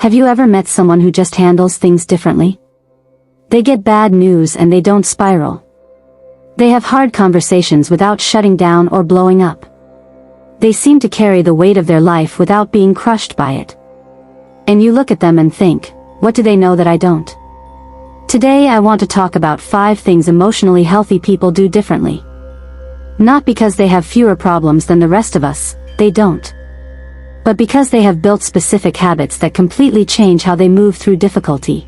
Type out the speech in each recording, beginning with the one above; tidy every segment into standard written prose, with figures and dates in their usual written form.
Have you ever met someone who just handles things differently? They get bad news and they don't spiral. They have hard conversations without shutting down or blowing up. They seem to carry the weight of their life without being crushed by it. And you look at them and think, what do they know that I don't? Today I want to talk about 5 things emotionally healthy people do differently. Not because they have fewer problems than the rest of us, they don't. But because they have built specific habits that completely change how they move through difficulty.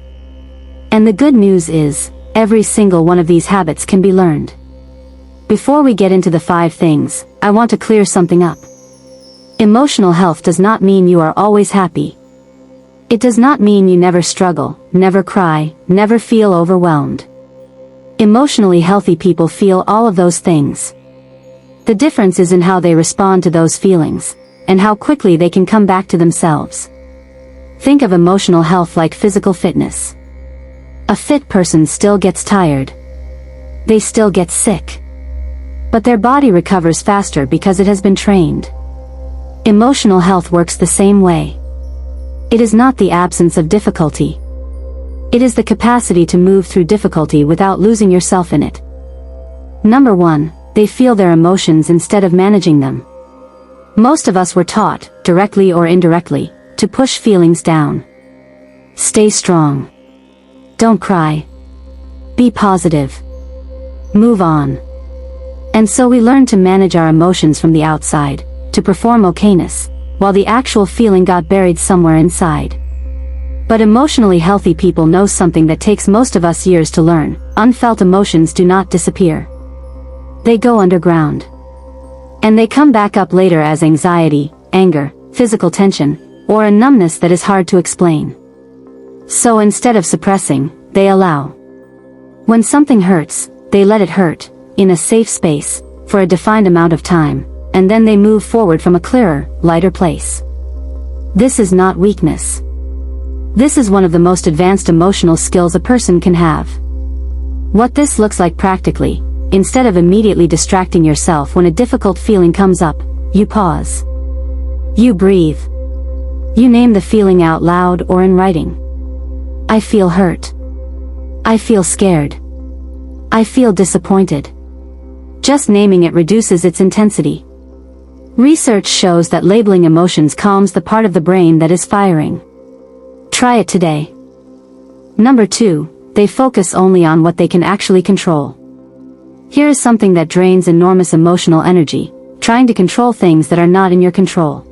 And the good news is, every single one of these habits can be learned. Before we get into the 5 things, I want to clear something up. Emotional health does not mean you are always happy. It does not mean you never struggle, never cry, never feel overwhelmed. Emotionally healthy people feel all of those things. The difference is in how they respond to those feelings, and how quickly they can come back to themselves. Think of emotional health like physical fitness. A fit person still gets tired. They still get sick. But their body recovers faster because it has been trained. Emotional health works the same way. It is not the absence of difficulty. It is the capacity to move through difficulty without losing yourself in it. Number 1, they feel their emotions instead of managing them. Most of us were taught, directly or indirectly, to push feelings down. Stay strong. Don't cry. Be positive. Move on. And so we learn to manage our emotions from the outside, to perform okayness, while the actual feeling got buried somewhere inside. But emotionally healthy people know something that takes most of us years to learn: unfelt emotions do not disappear. They go underground. And they come back up later as anxiety, anger, physical tension, or a numbness that is hard to explain. So instead of suppressing, they allow. When something hurts, they let it hurt, in a safe space, for a defined amount of time, and then they move forward from a clearer, lighter place. This is not weakness. This is one of the most advanced emotional skills a person can have. What this looks like practically: instead of immediately distracting yourself when a difficult feeling comes up, you pause. You breathe. You name the feeling out loud or in writing. I feel hurt. I feel scared. I feel disappointed. Just naming it reduces its intensity. Research shows that labeling emotions calms the part of the brain that is firing. Try it today. Number 2, they focus only on what they can actually control. Here is something that drains enormous emotional energy: trying to control things that are not in your control.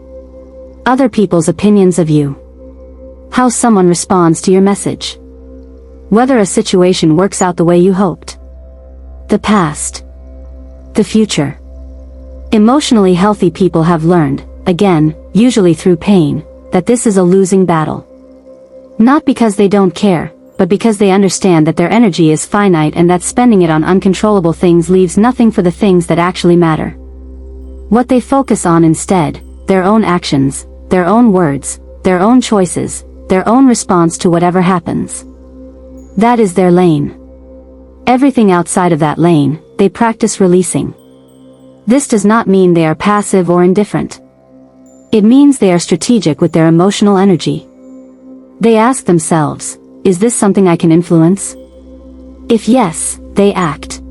Other people's opinions of you. How someone responds to your message. Whether a situation works out the way you hoped. The past. The future. Emotionally healthy people have learned, again, usually through pain, that this is a losing battle. Not because they don't care, but because they understand that their energy is finite and that spending it on uncontrollable things leaves nothing for the things that actually matter. What they focus on instead: their own actions, their own words, their own choices, their own response to whatever happens. That is their lane. Everything outside of that lane, they practice releasing. This does not mean they are passive or indifferent. It means they are strategic with their emotional energy. They ask themselves, is this something I can influence? If yes, they act.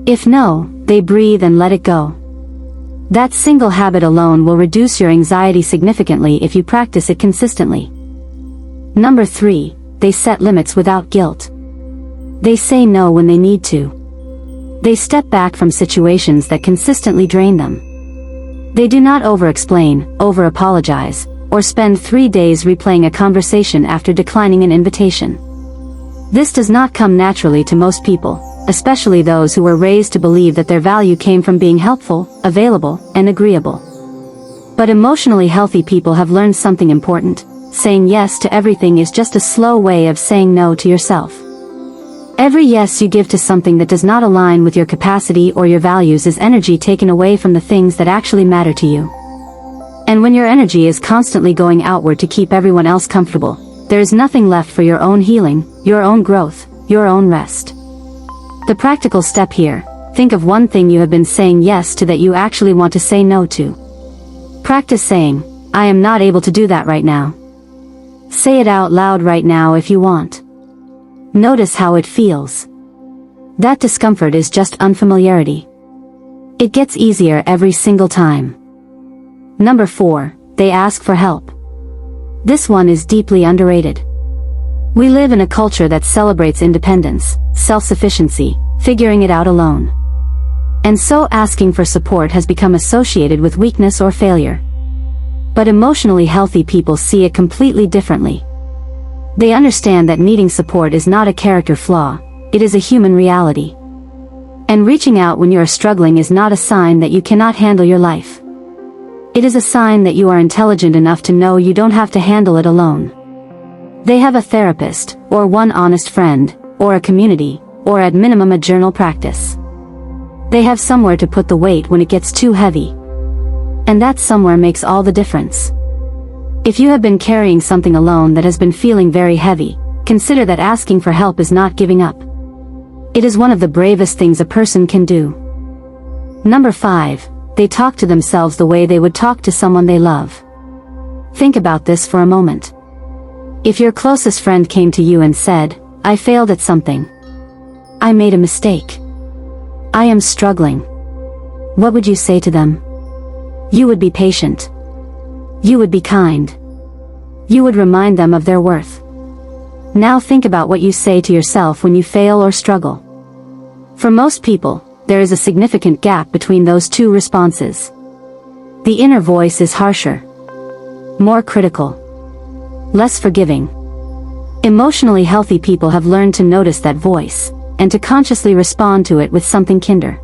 If no, they breathe and let it go. That single habit alone will reduce your anxiety significantly if you practice it consistently. Number 3, they set limits without guilt. They say no when they need to. They step back from situations that consistently drain them. They do not over-explain, over-apologize, or spend 3 days replaying a conversation after declining an invitation. This does not come naturally to most people, especially those who were raised to believe that their value came from being helpful, available, and agreeable. But emotionally healthy people have learned something important: saying yes to everything is just a slow way of saying no to yourself. Every yes you give to something that does not align with your capacity or your values is energy taken away from the things that actually matter to you. And when your energy is constantly going outward to keep everyone else comfortable, there is nothing left for your own healing, your own growth, your own rest. The practical step here: think of one thing you have been saying yes to that you actually want to say no to. Practice saying, I am not able to do that right now. Say it out loud right now if you want. Notice how it feels. That discomfort is just unfamiliarity. It gets easier every single time. Number 4, they ask for help. This one is deeply underrated. We live in a culture that celebrates independence, self-sufficiency, figuring it out alone. And so asking for support has become associated with weakness or failure. But emotionally healthy people see it completely differently. They understand that needing support is not a character flaw, it is a human reality. And reaching out when you are struggling is not a sign that you cannot handle your life. It is a sign that you are intelligent enough to know you don't have to handle it alone. They have a therapist, or one honest friend, or a community, or at minimum a journal practice. They have somewhere to put the weight when it gets too heavy. And that somewhere makes all the difference. If you have been carrying something alone that has been feeling very heavy, consider that asking for help is not giving up. It is one of the bravest things a person can do. Number 5, they talk to themselves the way they would talk to someone they love. Think about this for a moment. If your closest friend came to you and said, "I failed at something. I made a mistake. I am struggling." What would you say to them? You would be patient. You would be kind. You would remind them of their worth. Now think about what you say to yourself when you fail or struggle. For most people, there is a significant gap between those two responses. The inner voice is harsher, more critical, less forgiving. Emotionally healthy people have learned to notice that voice, and to consciously respond to it with something kinder.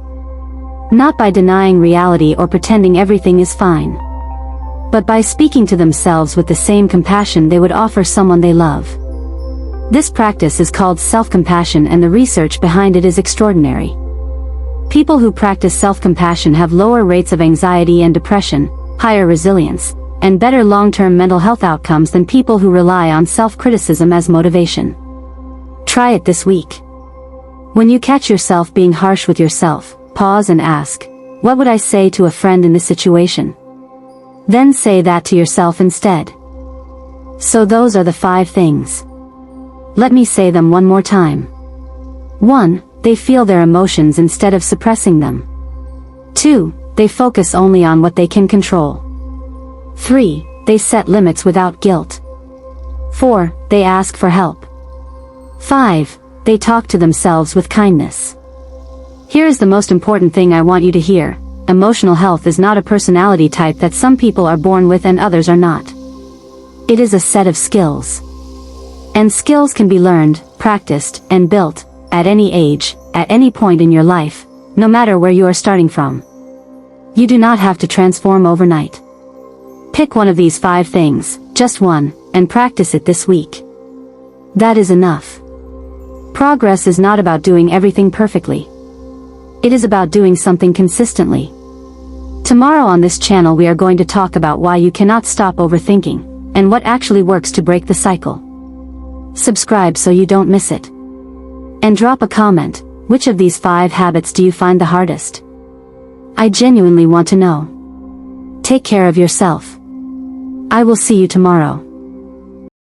Not by denying reality or pretending everything is fine, but by speaking to themselves with the same compassion they would offer someone they love. This practice is called self-compassion, and the research behind it is extraordinary. People who practice self-compassion have lower rates of anxiety and depression, higher resilience, and better long-term mental health outcomes than people who rely on self-criticism as motivation. Try it this week. When you catch yourself being harsh with yourself, pause and ask, "What would I say to a friend in this situation?" Then say that to yourself instead. So those are the 5 things. Let me say them one more time. 1. They feel their emotions instead of suppressing them. 2. They focus only on what they can control. 3. They set limits without guilt. 4. They ask for help. 5. They talk to themselves with kindness. Here is the most important thing I want you to hear. Emotional health is not a personality type that some people are born with and others are not. It is a set of skills. And skills can be learned, practiced, and built, at any age, at any point in your life, no matter where you are starting from. You do not have to transform overnight. Pick one of these 5 things, just one, and practice it this week. That is enough. Progress is not about doing everything perfectly. It is about doing something consistently. Tomorrow on this channel we are going to talk about why you cannot stop overthinking, and what actually works to break the cycle. Subscribe so you don't miss it. And drop a comment, which of these 5 habits do you find the hardest? I genuinely want to know. Take care of yourself. I will see you tomorrow.